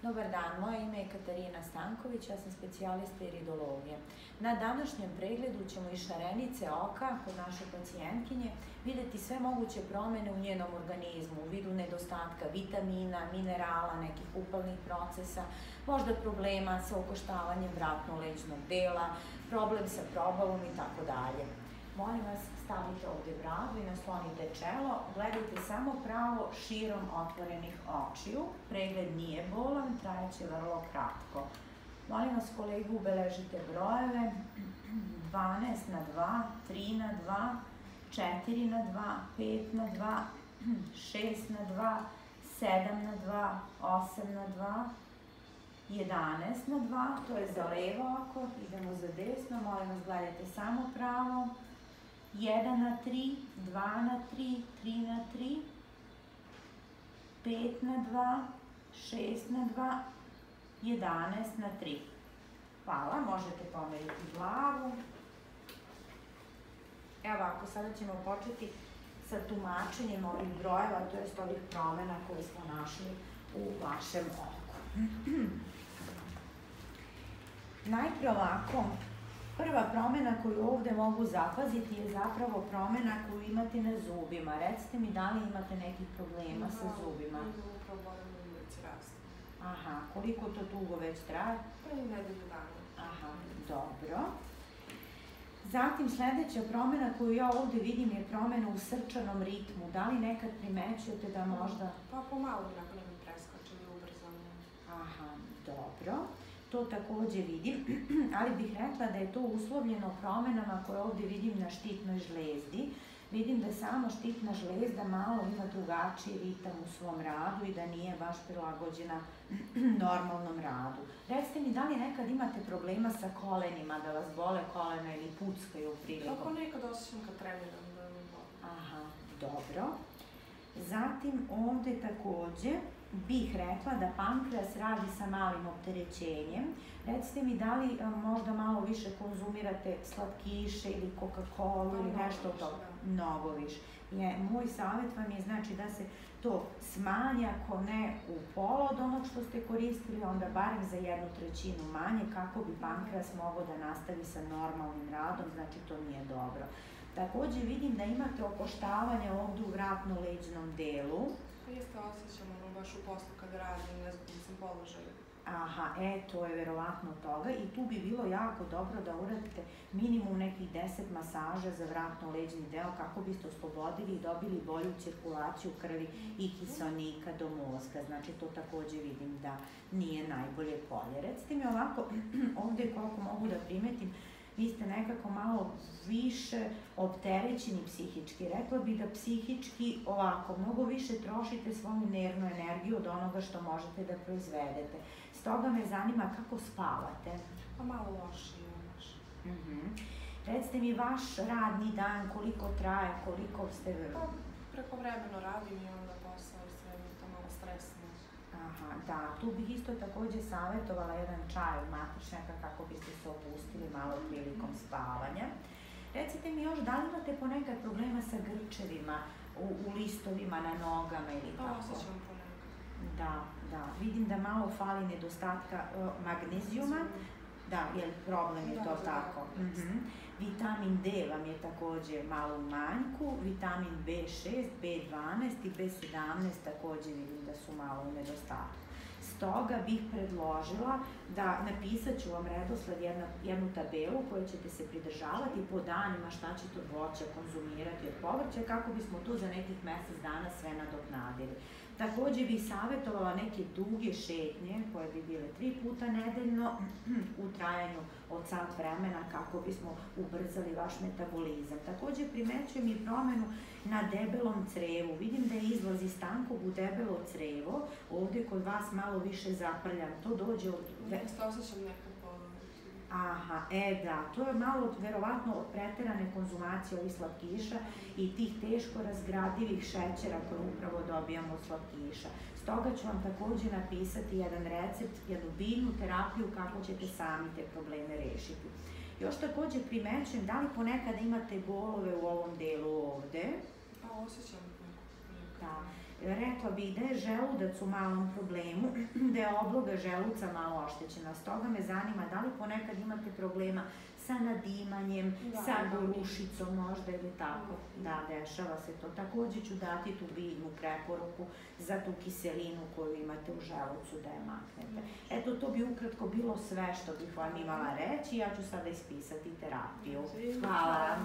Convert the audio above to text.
Dobar dan, moje ime je Katarina Stanković, ja sam specijalista iridologije. Na današnjem pregledu ćemo iz šarenice oka kod naše pacijentkinje videti sve moguće promene u njenom organizmu u vidu nedostatka vitamina, minerala, nekih upalnih procesa, možda problema sa okoštavanjem vratno-leđnog dela, problem sa probavom i tako dalje. Molim vas, stavite ovde bradu i naslonite čelo, gledajte samo pravo širom otvorenih očiju. Pregled nije bolan, trajeće vrlo kratko. Molim vas, kolegu, ubeležite brojeve 12 na 2, 3 na 2, 4 na 2, 5 na 2, 6 na 2, 7 na 2, 8 na 2, 11 na 2, to je za levo oko, idemo za desno, molim vas, gledajte samo pravo. 1 na 3, 2 na 3, 3 na 3, 5 na 2, 6 na 2, 11 na 3. Hvala, možete pomeriti glavu. Evo ovako, sada ćemo početi sa tumačenjem ovih brojeva, to jest ovih promena koje smo našli u vašem oku. Najpre ovako, prva promena koju ovde mogu zapaziti je zapravo promena koju imate na zubima. Recite mi da li imate nekih problema sa zubima? Imamo problem u ulici raste. Aha, koliko to dugo već traje? Pa i nedelju dana. Aha, dobro. Zatim sledeća promena koju ja ovde vidim je promena u srčanom ritmu. Da li nekad primećujete da možda... Pa pomalo nakon mi preskače ili ubrzano. Aha, dobro. To takođe vidim, ali bih rekla da je to uslovljeno promenama koje ovde vidim na štitnoj žlezdi. Vidim da samo štitna žlezda malo ima drugačiji ritam u svom radu i da nije baš prilagođena normalnom radu. Recite mi, da li nekad imate problema sa kolenima, da vas bole kolena ili puckaju prilikom? Ako nekad osjećam kad treniram da mi boli. Aha, dobro. Zatim ovde takođe bih rekla da pankreas radi sa malim opterećenjem. Recite mi da li možda malo više konzumirate slatkiše ili Coca-Cola ili nešto od toga? Mnogo više. Moj savjet vam je znači da se to smanji, ako ne u pola od onog što ste koristili, onda barem za 1/3 manje kako bi pankreas mogao da nastavi sa normalnim radom, znači to nije dobro. Takođe vidim da imate okoštavanje ovde u vratno-leđnom delu. Pa jeste, osjećam ono baš u poslu kad radim, ne znam, sam položaju. Aha, to je verovatno toga i tu bi bilo jako dobro da uradite minimum nekih 10 masaža za vratno-leđni deo kako biste oslobodili i dobili bolju cirkulaciju krvi i kiseonika do mozga. Znači to takođe vidim da nije najbolje polje. Recite mi ovako, ovde koliko mogu da primetim, vi ste nekako malo više opterećeni psihički. Rekla bih da psihički ovako, mnogo više trošite svoju nervnu energiju od onoga što možete da proizvedete. Stoga me zanima kako spavate. Pa malo lošije baš. Recite mi vaš radni dan, koliko traje, koliko ste... Pa prekovremeno radim i onda posao i sve mi to malo stresno. Aha, da, tu bih isto takođe savjetovala jedan čaj od matičnjaka kako biste se opustili malo prilikom spavanja. Recite mi još, da li imate ponekad problema sa grčevima, u listovima, na nogama ili tako? Pa osjećam ponekad. Da, vidim da malo fali nedostatka magnezijuma. Da, jer problem je to tako. Vitamin D vam je takođe malo u manjku, vitamin B6, B12 i B17 takođe vidim da su malo u nedostatku. Stoga bih predložila da napisat ću vam redosled jednu tabelu koju ćete se pridržavati po danima šta ćete od voća konzumirati od povrća kako bismo tu za nekih mesec dana sve nadoknadili. Takođe bih savjetovala neke duge šetnje koje bi bile 3 puta nedeljno u trajanju od sat vremena kako bismo ubrzali vaš metabolizam. Takođe primećujem i promenu na debelom crevu. Vidim da je izlaz iz tankog u debelo crevo, ovde kod vas malo više zaprljam. To dođe od... Jeste, osjećam nekad bolo. Aha, da, to je malo verovatno od preterane konzumacije ovih slatkiša i tih teško razgradivih šećera koje upravo dobijamo od slatkiša. Stoga ću vam takođe napisati jedan recept, jednu biljnu terapiju kako ćete sami te probleme rešiti. Još takođe primećujem da li ponekad imate bolove u ovom delu ovde. Pa osjećam nekako. Da. Rekla bih da je želudac u malom problemu, da je obloga želuca malo oštećena. Stoga me zanima da li ponekad imate problema sa nadimanjem, sa gorušicom možda ili tako. Da, dešava se to. Takođe ću dati tu biljnu preporuku za tu kiselinu koju imate u želucu da je maknete. Eto, to bi ukratko bilo sve što bih vam imala reći. Ja ću sada ispisati terapiju. Hvala.